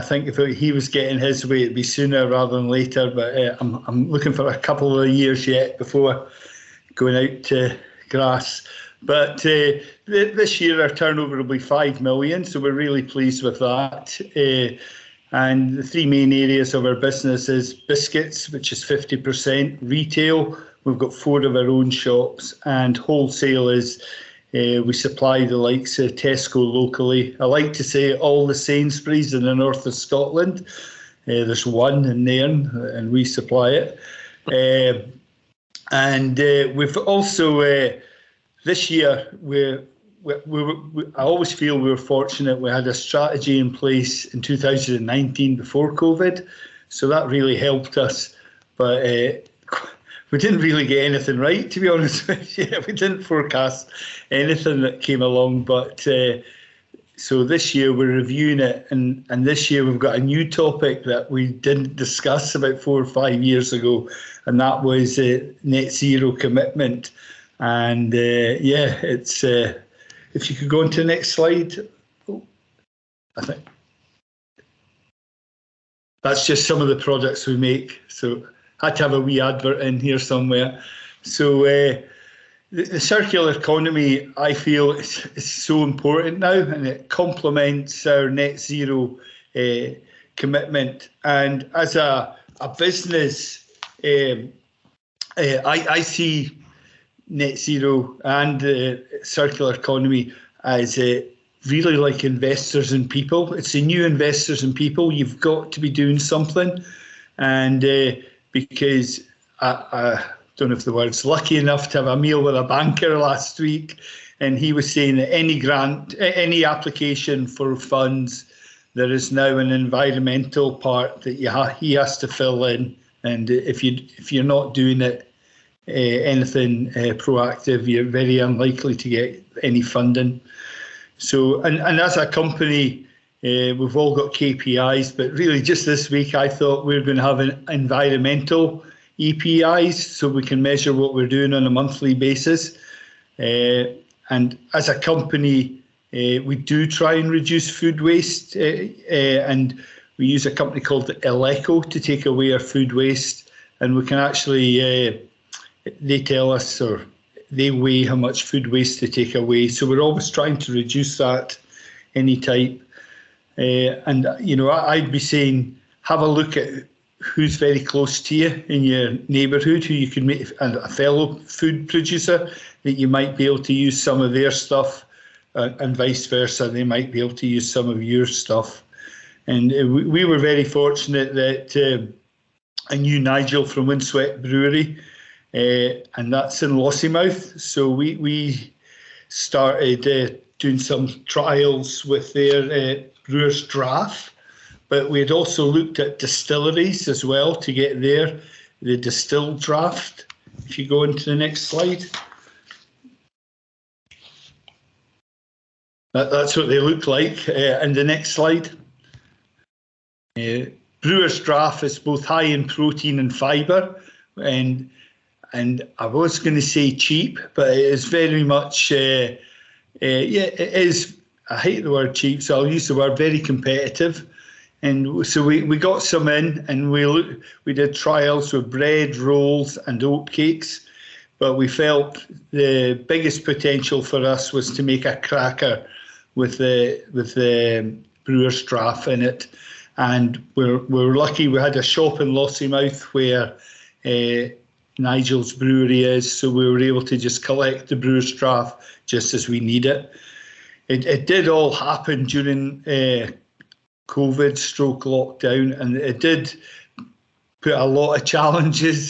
Speaker 7: think if he was getting his way, it'd be sooner rather than later. But I'm looking for a couple of years yet before going out to grass. But this year our turnover will be 5 million, so we're really pleased with that. And the three main areas of our business is biscuits, which is 50%, retail, we've got 4 of our own shops, and wholesale is we supply the likes of Tesco locally. I like to say all the Sainsbury's in the north of Scotland. There's one in Nairn, and we supply it. And we've also, this year, I always feel we were fortunate. We had a strategy in place in 2019 before COVID, so that really helped us. But we didn't really get anything right, to be honest with you. We didn't forecast anything that came along. But so this year we're reviewing it, and this year we've got a new topic that we didn't discuss about 4 or 5 years ago, and that was net zero commitment. And yeah, it's if you could go on to the next slide. I think that's just some of the products we make. So had to have a wee advert in here somewhere. So the circular economy, I feel, is so important now, and it complements our net zero commitment. And as a business, I see net zero and circular economy as really like investors in people. It's the new investors in people. You've got to be doing something. And because I don't know if the word's lucky enough to have a meal with a banker last week, and he was saying that any grant, any application for funds, there is now an environmental part that he has to fill in, and if you're not doing it, anything proactive, you're very unlikely to get any funding. So, and as a company, we've all got KPIs, but really just this week I thought we were going to have an environmental EPIs so we can measure what we're doing on a monthly basis. And as a company, we do try and reduce food waste, and we use a company called Eleco to take away our food waste, and we can actually, they tell us, or they weigh how much food waste to take away. So we're always trying to reduce that any type. And, you know, I'd be saying, have a look at who's very close to you in your neighbourhood, who you can make, and a fellow food producer that you might be able to use some of their stuff, and vice versa. They might be able to use some of your stuff. And we were very fortunate that I knew Nigel from Windswept Brewery, and that's in Lossiemouth. So we started doing some trials with their brewer's draft, but we had also looked at distilleries as well to get the distilled draft. If you go into the next slide. That's what they look like. And the next slide. Brewer's draft is both high in protein and fibre, and I was going to say cheap, but it is very much, yeah, it is, I hate the word cheap, so I'll use the word very competitive. And so we got some in, and we did trials with bread, rolls and oat cakes. but we felt the biggest potential for us was to make a cracker with the brewer's draft in it. And we're lucky we had a shop in Lossiemouth where Nigel's brewery is, so we were able to just collect the brewer's draft just as we need it. It did all happen during COVID stroke lockdown, and it did put a lot of challenges.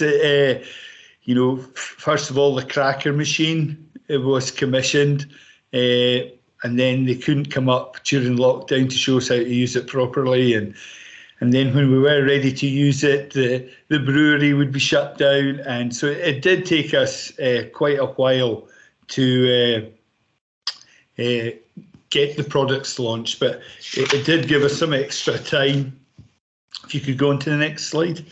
Speaker 7: First of all, the cracker machine, it was commissioned, and then they couldn't come up during lockdown to show us how to use it properly. And then when we were ready to use it, the brewery would be shut down. And so it did take us quite a while to get the products launched, but it did give us some extra time. If you could go on to the next slide.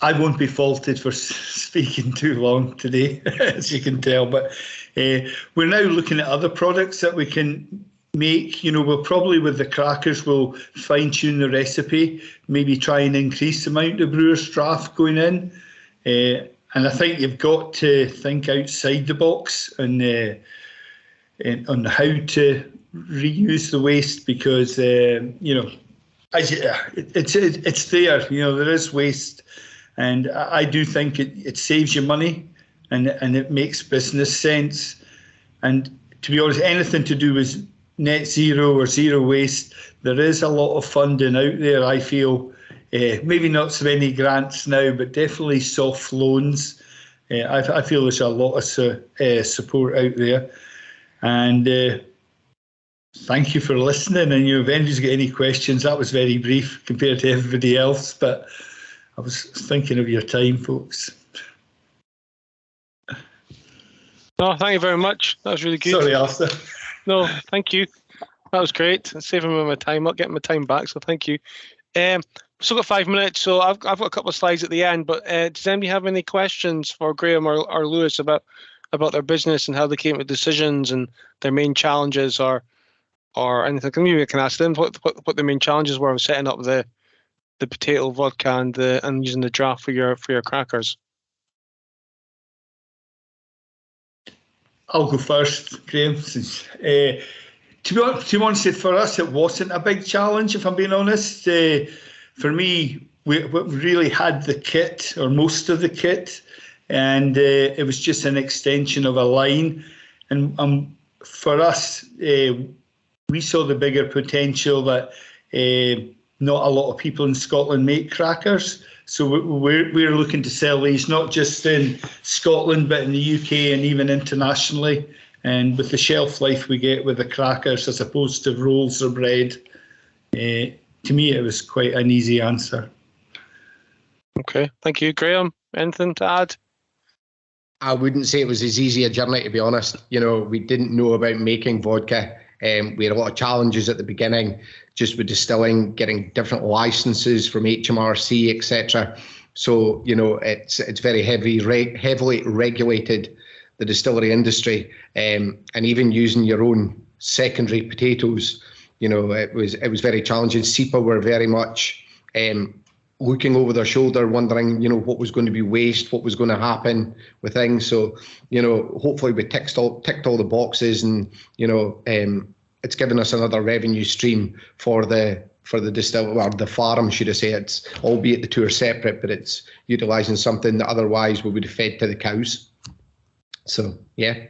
Speaker 7: I won't be faulted for speaking too long today, as you can tell, but we're now looking at other products that we can make. We'll probably, with the crackers, we'll fine-tune the recipe, maybe try and increase the amount of brewer's draft going in. And I think you've got to think outside the box on how to reuse the waste, because it's there. There is waste, and I do think it saves you money, and it makes business sense. And to be honest, anything to do with net zero or zero waste, there is a lot of funding out there. I feel maybe not so many grants now, but definitely soft loans. I feel there's a lot of support out there. And thank you for listening. And if anybody's got any questions, that was very brief compared to everybody else, but I was thinking of your time, folks.
Speaker 1: No, thank you very much. That was really good.
Speaker 7: Sorry, Alistair.
Speaker 1: No, thank you. That was great. It's saving me my time, not getting my time back, so thank you. Still got 5 minutes, so I've got a couple of slides at the end, but does anybody have any questions for Graham or Lewis about their business and how they came to decisions and their main challenges or anything? Maybe I can ask them what the main challenges were of setting up the potato vodka and using the draft for your crackers.
Speaker 7: I'll go first, Graham. To be honest, for us, it wasn't a big challenge, if I'm being honest. For me, we really had the kit, or most of the kit, and it was just an extension of a line. And for us, we saw the bigger potential that not a lot of people in Scotland make crackers. So we're looking to sell these not just in Scotland, but in the UK and even internationally. And with the shelf life we get with the crackers as opposed to rolls or bread, to me it was quite an easy answer.
Speaker 1: Okay, thank you. Graham, anything to add?
Speaker 6: I wouldn't say it was as easy a journey, to be honest. We didn't know about making vodka. We had a lot of challenges at the beginning, just with distilling, getting different licenses from HMRC, etc. So, it's very heavily regulated, the distillery industry, and even using your own secondary potatoes, it was very challenging. SEPA were very much looking over their shoulder, wondering, what was going to be waste, what was going to happen with things. So, hopefully we ticked all the boxes, and it's given us another revenue stream for the distillery, or the farm, should I say. It's, albeit the two are separate, but it's utilising something that otherwise we would have fed to the cows. So, yeah.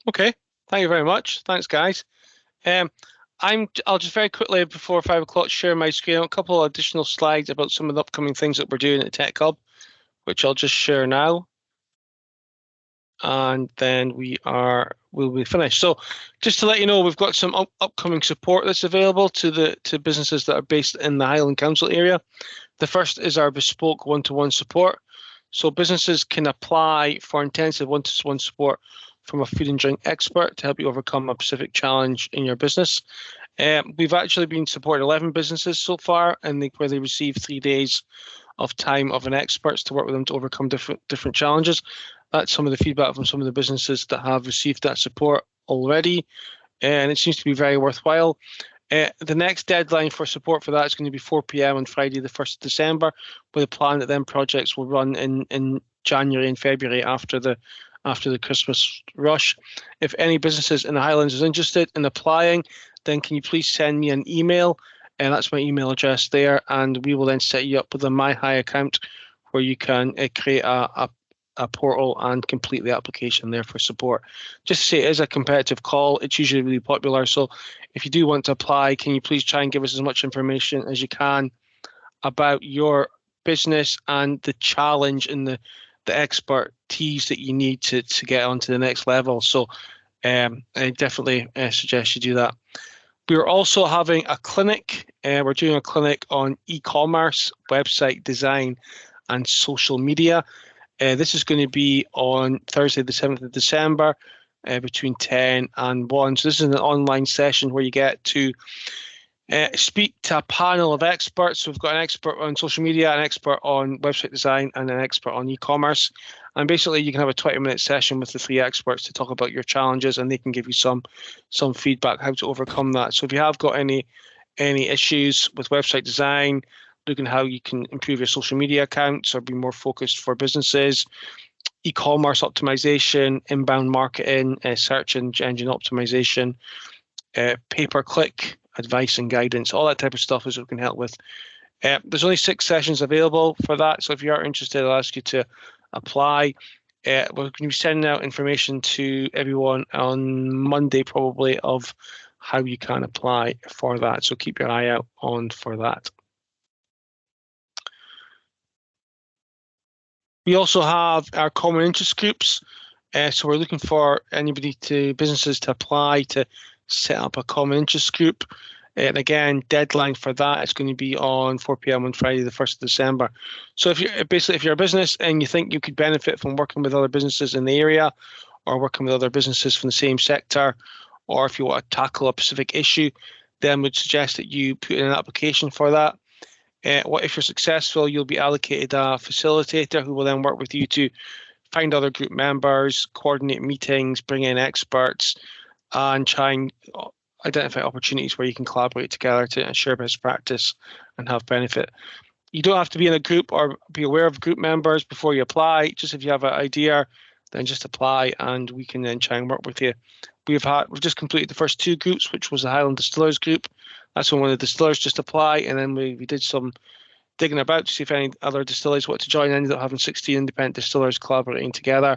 Speaker 1: Okay, thank you very much. Thanks, guys. I'll just very quickly, before 5 o'clock, share my screen. A couple of additional slides about some of the upcoming things that we're doing at TechHUB, which I'll just share now. And then we'll be finished. So just to let you know, we've got some upcoming support that's available to businesses that are based in the Highland Council area. The first is our bespoke one-to-one support. So businesses can apply for intensive one-to-one support from a food and drink expert to help you overcome a specific challenge in your business. We've actually been supporting 11 businesses so far, and where they receive 3 days of time of an expert to work with them to overcome different challenges. That's some of the feedback from some of the businesses that have received that support already, and it seems to be very worthwhile. The next deadline for support for that is going to be 4 p.m. on Friday, the 1st of December, with a plan that then projects will run in January and February after the Christmas rush. If any businesses in the Highlands is interested in applying, then can you please send me an email? And that's my email address there, and we will then set you up with a MyHi account where you can create a portal and complete the application there for support. Just to say, it is a competitive call. It's usually really popular. So if you do want to apply, can you please try and give us as much information as you can about your business and the challenge and the expertise that you need to get onto the next level. So I definitely suggest you do that. We're also having a clinic. We're doing a clinic on e-commerce, website design, and social media. This is going to be on Thursday, the 7th of December, between 10 and 1. So this is an online session where you get to speak to a panel of experts. So we've got an expert on social media, an expert on website design, and an expert on e-commerce. And basically, you can have a 20-minute session with the three experts to talk about your challenges, and they can give you some feedback how to overcome that. So if you have got any issues with website design, looking how you can improve your social media accounts or be more focused for businesses, e-commerce optimization, inbound marketing, search engine optimization, pay-per-click advice and guidance, all that type of stuff is what we can help with. There's only 6 sessions available for that, so if you are interested, I'll ask you to apply. We're going to be sending out information to everyone on Monday probably of how you can apply for that, so keep your eye out for that. We also have our common interest groups, so we're looking for businesses to apply to set up a common interest group. And again, deadline for that is going to be on 4 p.m. on Friday, the 1st of December. So if you're a business and you think you could benefit from working with other businesses in the area, or working with other businesses from the same sector, or if you want to tackle a specific issue, then we'd suggest that you put in an application for that. If you're successful, you'll be allocated a facilitator who will then work with you to find other group members, coordinate meetings, bring in experts, and try and identify opportunities where you can collaborate together to share best practice and have benefit. You don't have to be in a group or be aware of group members before you apply. Just if you have an idea, then just apply and we can then try and work with you. We've just completed the first 2 groups, which was the Highland Distillers group. That's when one of the distillers just apply, and then we did some digging about to see if any other distilleries want to join. Ended up having 16 independent distillers collaborating together,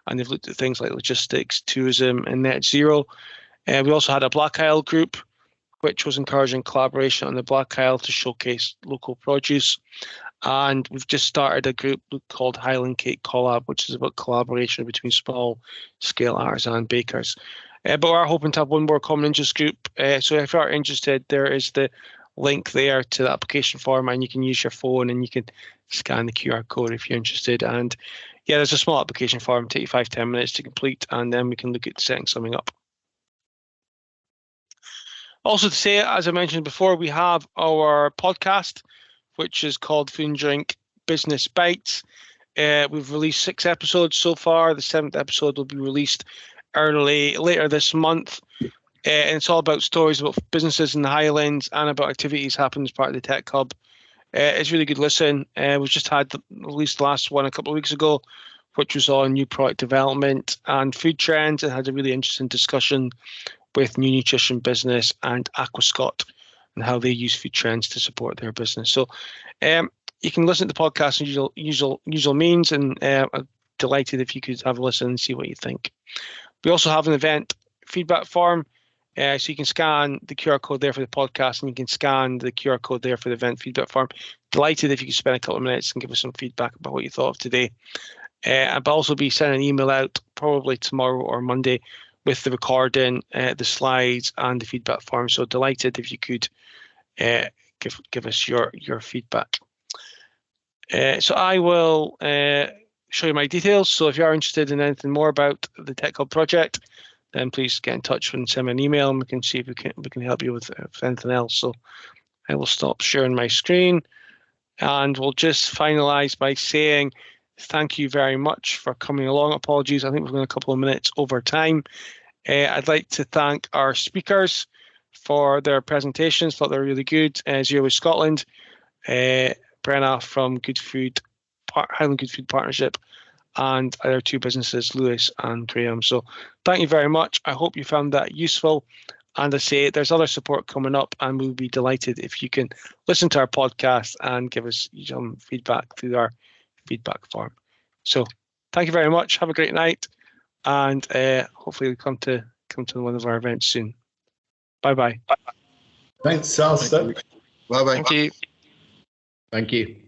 Speaker 1: and they've looked at things like logistics, tourism, and net zero. We also had a Black Isle group, which was encouraging collaboration on the Black Isle to showcase local produce. And we've just started a group called Highland Cake Collab, which is about collaboration between small-scale artisan bakers. But we are hoping to have one more common interest group. So if you are interested, there is the link there to the application form, and you can use your phone and you can scan the QR code if you're interested. And yeah, there's a small application form, take you 5-10 minutes to complete, and then we can look at setting something up. Also to say, as I mentioned before, we have our podcast, which is called Food and Drink Business Bites. We've released 6 episodes so far. The 7th episode will be released later this month. And it's all about stories about businesses in the Highlands and about activities happening as part of the Tech Hub. It's really good listen. We've just had released the last one a couple of weeks ago, which was on new product development and food trends, and had a really interesting discussion with New Nutrition Business and Aquascot and how they use food trends to support their business. So you can listen to the podcast in usual means, and I'm delighted if you could have a listen and see what you think. We also have an event feedback form, so you can scan the QR code there for the podcast, and you can scan the QR code there for the event feedback form. Delighted if you could spend a couple of minutes and give us some feedback about what you thought of today. I'll also be sending an email out probably tomorrow or Monday with the recording, the slides, and the feedback form. So delighted if you could give us your feedback. So I will show you my details. So if you are interested in anything more about the Tech Hub project, then please get in touch and send me an email, and we can see if we can help you with anything else. So I will stop sharing my screen, and we'll just finalize by saying thank you very much for coming along. Apologies, I think we're going a couple of minutes over time. I'd like to thank our speakers for their presentations. Thought they were really good. Zero Waste Scotland, Brenna from Highland Good Food Partnership, and other two businesses, Lewis and Graham. So thank you very much. I hope you found that useful. And I say there's other support coming up, and we'll be delighted if you can listen to our podcast and give us some feedback through our feedback form. So thank you very much. Have a great night, and hopefully you'll come to one of our events soon. Bye bye.
Speaker 7: Thanks, Alistair.
Speaker 6: Bye bye.
Speaker 1: Thank you.
Speaker 6: Thank you.